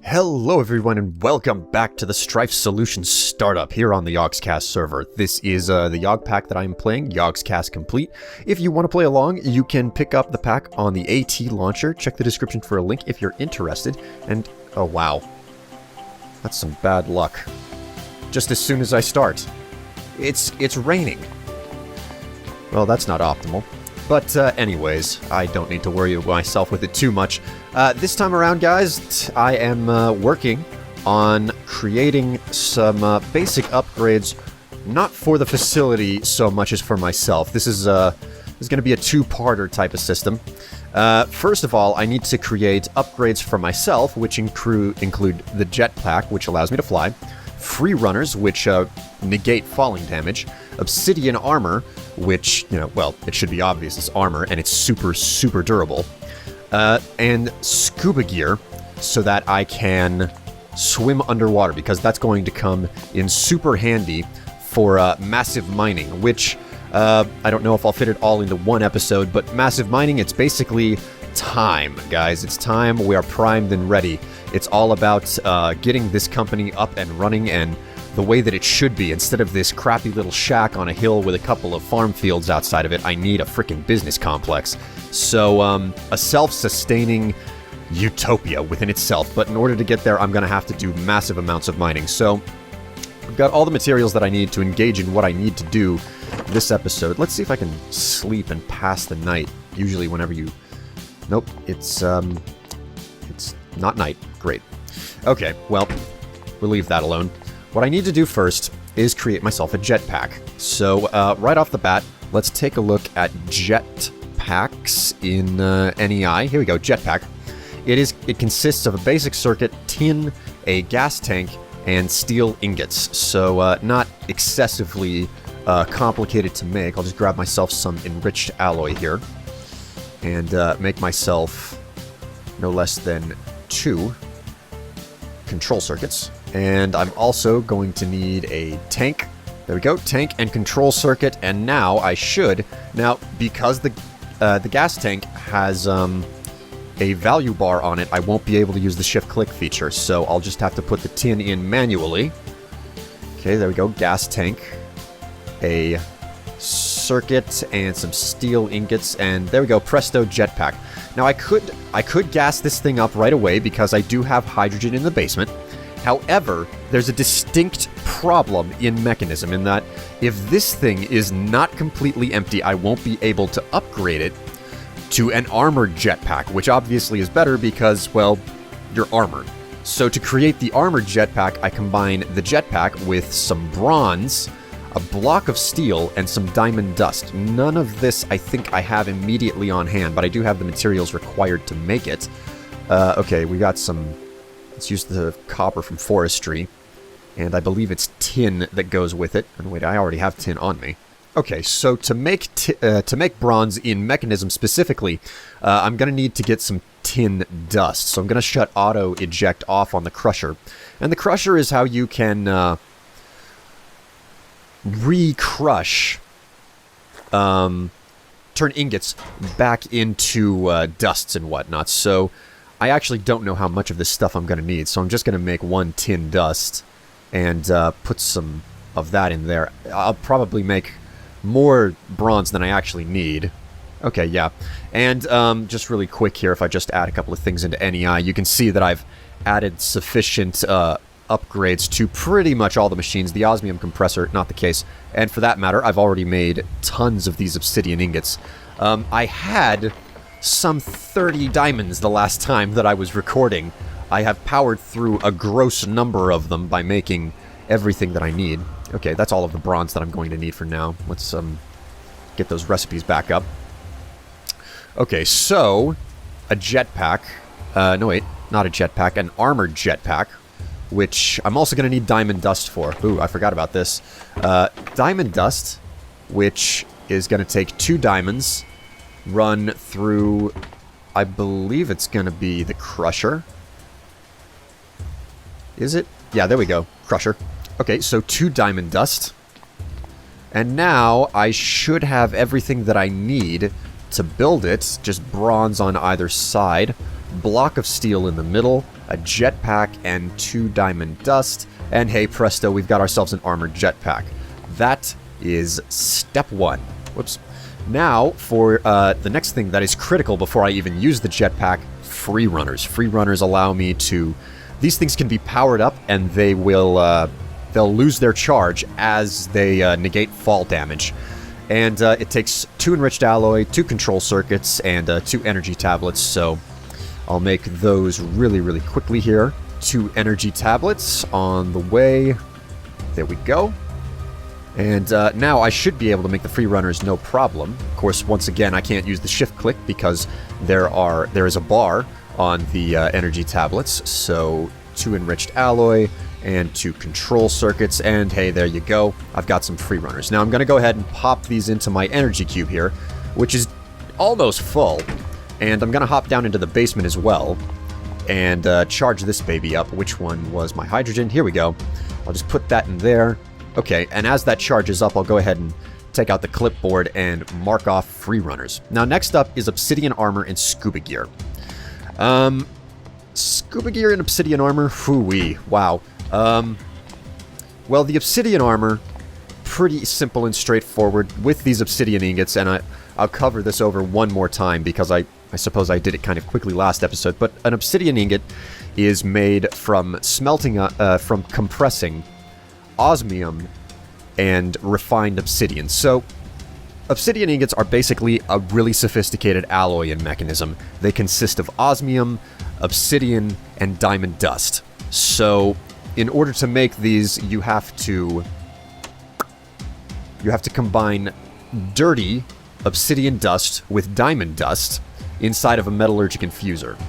Hello everyone and welcome back to the Strife Solutions startup here on the YogCast server. This is the YogPack that I'm playing, YogCast Complete. If you want to play along, you can pick up the pack on the AT launcher. Check the description for a link if you're interested. And, oh wow, that's some bad luck. Just as soon as I start. It's raining. Well, that's not optimal. But anyways, I don't need to worry myself with it too much. This time around, guys, I am working on creating some basic upgrades, not for the facility so much as for myself. This is going to be a two-parter type of system. First of all, I need to create upgrades for myself, which include the Jetpack, which allows me to fly, free runners, which negate falling damage, obsidian armor, which, you know, well, it should be obvious it's armor, and it's super, super durable, and scuba gear, so that I can swim underwater, because that's going to come in super handy for massive mining, which, I don't know if I'll fit it all into one episode, but massive mining, it's basically time, guys. It's time. We are primed and ready. It's all about getting this company up and running and the way that it should be. Instead of this crappy little shack on a hill with a couple of farm fields outside of it, I need a freaking business complex. So, a self-sustaining utopia within itself. But in order to get there, I'm going to have to do massive amounts of mining. So, I've got all the materials that I need to engage in what I need to do this episode. Let's see if I can sleep and pass the night. Usually whenever you... Nope, it's not night. Great. Okay, well, we'll leave that alone. What I need to do first is create myself a jetpack. So, right off the bat, let's take a look at jetpacks in NEI. Here we go, jetpack. It consists of a basic circuit, tin, a gas tank, and steel ingots. So, not excessively complicated to make. I'll just grab myself some enriched alloy here. And make myself no less than 2 control circuits. And I'm also going to need a tank. There we go, tank and control circuit. And now I should... Now, because the gas tank has a value bar on it, I won't be able to use the shift-click feature. So I'll just have to put the tin in manually. Okay, there we go, gas tank. A circuit and some steel ingots, and there we go, presto, jetpack. Now I could gas this thing up right away because I do have hydrogen in the basement. However, there's a distinct problem in mechanism in that if this thing is not completely empty, I won't be able to upgrade it to an armored jetpack, which obviously is better because, well, you're armored. So to create the armored jetpack, I combine the jetpack with some bronze, a block of steel, and some diamond dust. None of this I think I have immediately on hand, but I do have the materials required to make it. Okay, we got some... Let's use the copper from forestry, and I believe it's tin that goes with it. And wait, I already have tin on me. Okay, so to make bronze in mechanism specifically, I'm going to need to get some tin dust. So I'm going to shut auto eject off on the crusher. And the crusher is how you can... re-crush, turn ingots back into dusts and whatnot. So I actually don't know how much of this stuff I'm going to need, so I'm just going to make 1 tin dust and put some of that in there. I'll probably make more bronze than I actually need. Okay, yeah. And just really quick here, if I just add a couple of things into NEI, you can see that I've added sufficient upgrades to pretty much all the machines. The osmium compressor, not the case. And for that matter, I've already made tons of these obsidian ingots. I had some 30 diamonds the last time that I was recording. I have powered through a gross number of them by making everything that I need. Okay, that's all of the bronze that I'm going to need for now. Let's get those recipes back up. Okay, so a jetpack. No, wait, not a jetpack, an armored jetpack, which I'm also going to need diamond dust for. Ooh, I forgot about this. Diamond dust, which is going to take 2 diamonds, run through, I believe it's going to be the crusher. Is it? Yeah, there we go. Crusher. Okay, so 2 diamond dust. And now I should have everything that I need to build it. Just bronze on either side. Block of steel in the middle. a jetpack, and 2 diamond dust. And hey, presto, we've got ourselves an armored jetpack. That is step 1. Whoops. Now, for the next thing that is critical before I even use the jetpack, free runners. Free runners allow me to... These things can be powered up, and they will... they'll lose their charge as they negate fall damage. And it takes 2 enriched alloy, 2 control circuits, and 2 energy tablets, so I'll make those really, really quickly here. 2 energy tablets on the way. There we go. And now I should be able to make the free runners no problem. Of course, once again, I can't use the shift click because there is a bar on the energy tablets. So 2 enriched alloy and 2 control circuits, and hey, there you go. I've got some free runners. Now I'm going to go ahead and pop these into my energy cube here, which is almost full. And I'm going to hop down into the basement as well and charge this baby up. Which one was my hydrogen? Here we go. I'll just put that in there. Okay, and as that charges up, I'll go ahead and take out the clipboard and mark off free runners. Now, next up is obsidian armor and scuba gear. Scuba gear and obsidian armor? Hoo-wee. Wow. Well, the obsidian armor, pretty simple and straightforward with these obsidian ingots, and I'll cover this over one more time because I suppose I did it kind of quickly last episode, but an obsidian ingot is made from smelting, from compressing osmium and refined obsidian. So, obsidian ingots are basically a really sophisticated alloying mechanism. They consist of osmium, obsidian, and diamond dust. So, in order to make these, you have to combine dirty obsidian dust with diamond dust inside of a metallurgic infuser.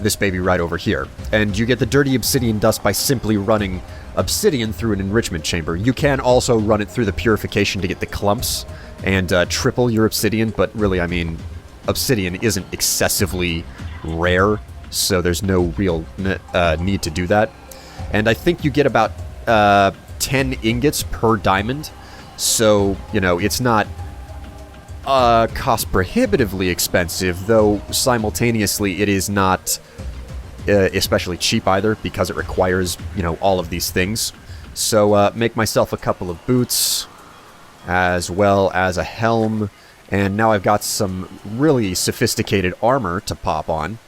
This baby right over here. And you get the dirty obsidian dust by simply running obsidian through an enrichment chamber. You can also run it through the purification to get the clumps and triple your obsidian, but really, I mean, obsidian isn't excessively rare, so there's no real need to do that. And I think you get about 10 ingots per diamond, so, you know, it's not cost prohibitively expensive, though simultaneously it is not especially cheap either, because it requires, you know, all of these things. So make myself a couple of boots, as well as a helm, and now I've got some really sophisticated armor to pop on.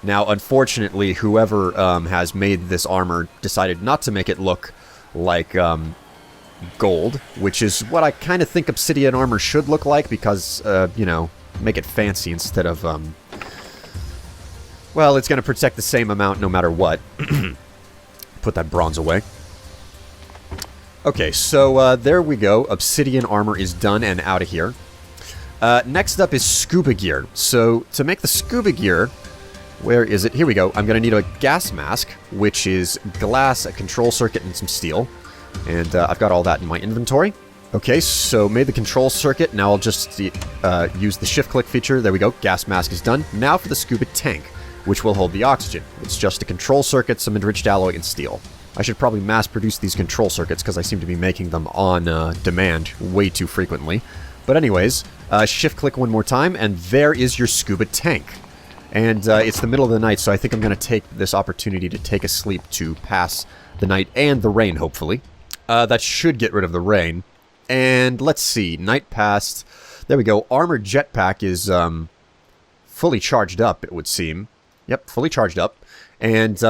Now, unfortunately, whoever has made this armor decided not to make it look like gold, which is what I kind of think obsidian armor should look like, because, you know, make it fancy instead of, well, it's going to protect the same amount no matter what. Put that bronze away. Okay, so there we go. Obsidian armor is done and out of here. Next up is scuba gear. So, to make the scuba gear, where is it? Here we go. I'm going to need a gas mask, which is glass, a control circuit, and some steel. And I've got all that in my inventory. Okay, so made the control circuit. Now I'll just use the shift-click feature. There we go. Gas mask is done. Now for the scuba tank, which will hold the oxygen. It's just a control circuit, some enriched alloy, and steel. I should probably mass-produce these control circuits because I seem to be making them on demand way too frequently. But anyways, shift-click one more time, and there is your scuba tank. And it's the middle of the night, so I think I'm going to take this opportunity to take a sleep to pass the night and the rain, hopefully. That should get rid of the rain. And let's see, night passed. There we go. Armored jetpack is fully charged up, it would seem. Yep, fully charged up. And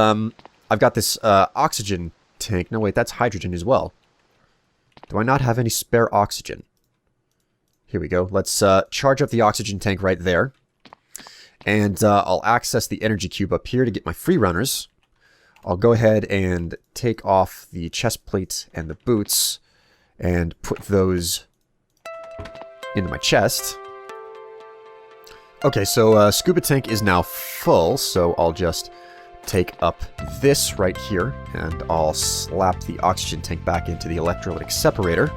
I've got this oxygen tank. No, wait, that's hydrogen as well. Do I not have any spare oxygen? Here we go. Let's charge up the oxygen tank right there. And I'll access the energy cube up here to get my free runners. I'll go ahead and take off the chest plate and the boots and put those into my chest. Okay, so scuba tank is now full, so I'll just take up this right here and I'll slap the oxygen tank back into the electrolytic separator.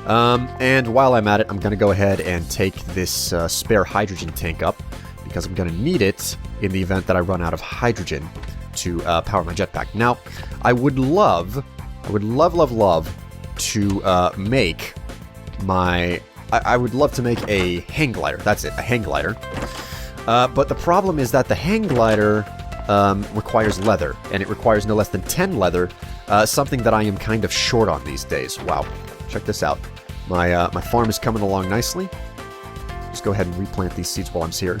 And while I'm at it, I'm going to go ahead and take this spare hydrogen tank up, because I'm going to need it in the event that I run out of hydrogen to power my jetpack. Now, I would love to make my... I would love to make a hang glider. That's it, a hang glider. But the problem is that the hang glider requires leather, and it requires no less than 10 leather, something that I am kind of short on these days. Wow, check this out. My farm is coming along nicely. Just go ahead and replant these seeds while I'm here.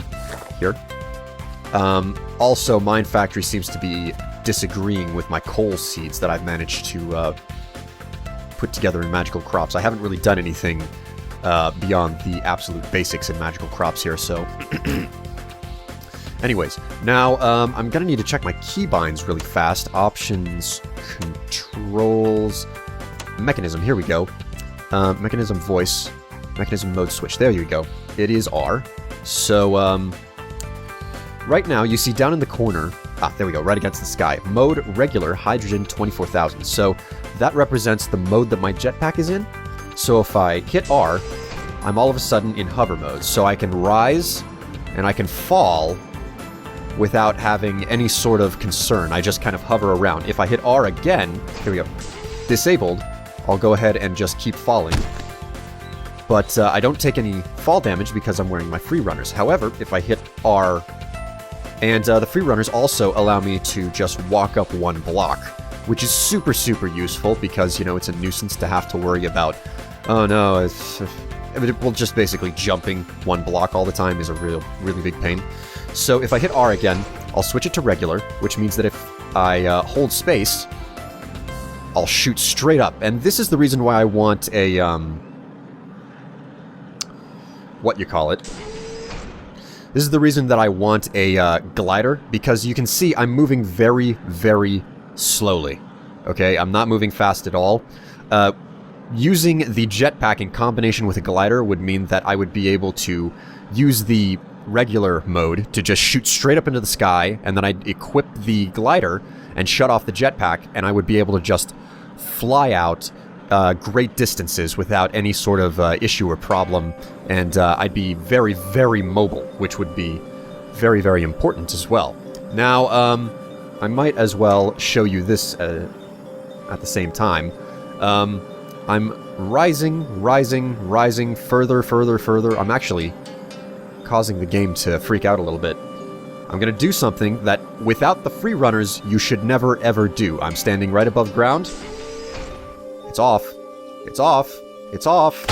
Also, Mine Factory seems to be disagreeing with my coal seeds that I've managed to put together in magical crops. I haven't really done anything beyond the absolute basics in magical crops here, so... Anyways, now I'm gonna need to check my keybinds really fast. Options, controls, mechanism, here we go. Mechanism voice, mechanism mode switch, there you go. It is R. So, right now, you see down in the corner, there we go, right against the sky, mode regular, hydrogen 24,000. So, that represents the mode that my jetpack is in. So if I hit R, I'm all of a sudden in hover mode. So I can rise, and I can fall, without having any sort of concern. I just kind of hover around. If I hit R again, here we go, disabled, I'll go ahead and just keep falling. But I don't take any fall damage because I'm wearing my free runners. However, if I hit R, and the free runners also allow me to just walk up one block, which is super, super useful because, you know, it's a nuisance to have to worry about, oh no, well, just basically jumping one block all the time is a really big pain. So if I hit R again, I'll switch it to regular, which means that if I hold space, I'll shoot straight up. And this is the reason why I want a, what you call it. This is the reason that I want a glider, because you can see I'm moving very, very slowly. Okay, I'm not moving fast at all. Using the jetpack in combination with a glider would mean that I would be able to use the regular mode to just shoot straight up into the sky, and then I'd equip the glider and shut off the jetpack, and I would be able to just fly out great distances without any sort of issue or problem, and I'd be very, very mobile, which would be very, very important as well. Now, I might as well show you this at the same time. I'm rising, further, further. I'm actually causing the game to freak out a little bit. I'm gonna do something that, without the free runners, you should never ever do. I'm standing right above ground. It's off. It's off. It's off.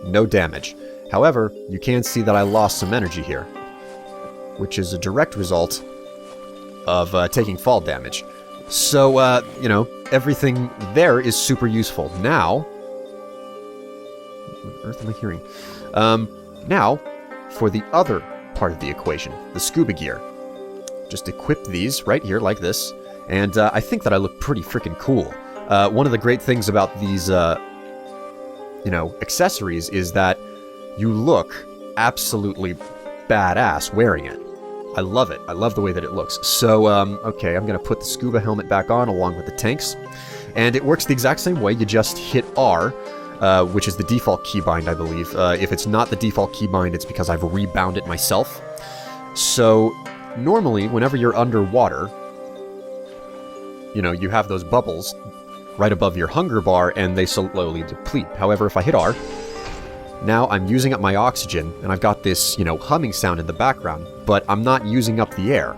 No damage. However, you can see that I lost some energy here, which is a direct result of taking fall damage. So, you know, everything there is super useful. Now, what on earth am I hearing? Now, for the other part of the equation, the scuba gear. Just equip these right here like this, and I think that I look pretty freaking cool. One of the great things about these, you know, accessories is that you look absolutely badass wearing it. I love it. I love the way that it looks. So, okay, I'm going to put the scuba helmet back on along with the tanks. And it works the exact same way. You just hit R, which is the default keybind, I believe. If it's not the default keybind, it's because I've rebound it myself. So, normally, whenever you're underwater, you know, you have those bubbles right above your hunger bar, and they slowly deplete. However, if I hit R, now I'm using up my oxygen, and I've got this, you know, humming sound in the background, but I'm not using up the air.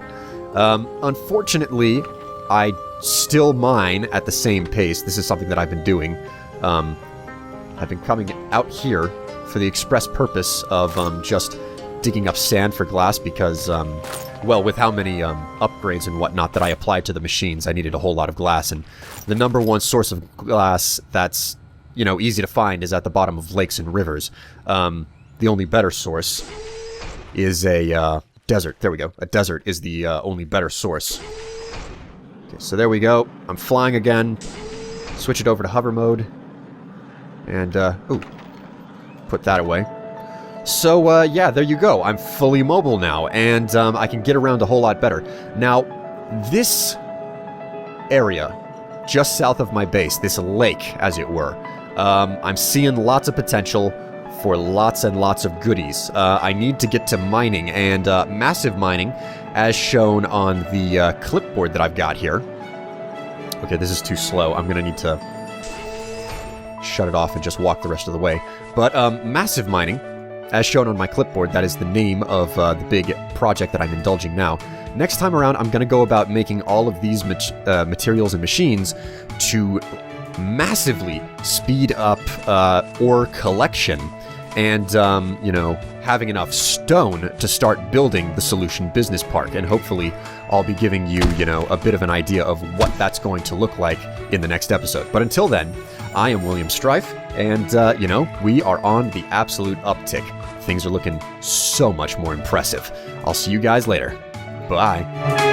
Unfortunately, I still mine at the same pace. This is something that I've been doing. I've been coming out here for the express purpose of just digging up sand for glass because, well, with how many upgrades and whatnot that I applied to the machines, I needed a whole lot of glass, and the number one source of glass that's, you know, easy to find is at the bottom of lakes and rivers. The only better source is a desert. There we go. A desert is the only better source. Okay, so there we go. I'm flying again. Switch it over to hover mode. And, ooh. Put that away. So, yeah, there you go. I'm fully mobile now, and I can get around a whole lot better. Now, this area, just south of my base, this lake, as it were, I'm seeing lots of potential for lots and lots of goodies. I need to get to mining, and massive mining, as shown on the clipboard that I've got here. Okay, this is too slow. I'm going to need to shut it off and just walk the rest of the way. But massive mining, as shown on my clipboard, that is the name of the big project that I'm indulging now. Next time around, I'm going to go about making all of these materials and machines to massively speed up ore collection and, you know, having enough stone to start building the Solution Business Park. And hopefully I'll be giving you, you know, a bit of an idea of what that's going to look like in the next episode. But until then, I am William Strife, and, you know, we are on the absolute uptick. Things are looking so much more impressive. I'll see you guys later. Bye.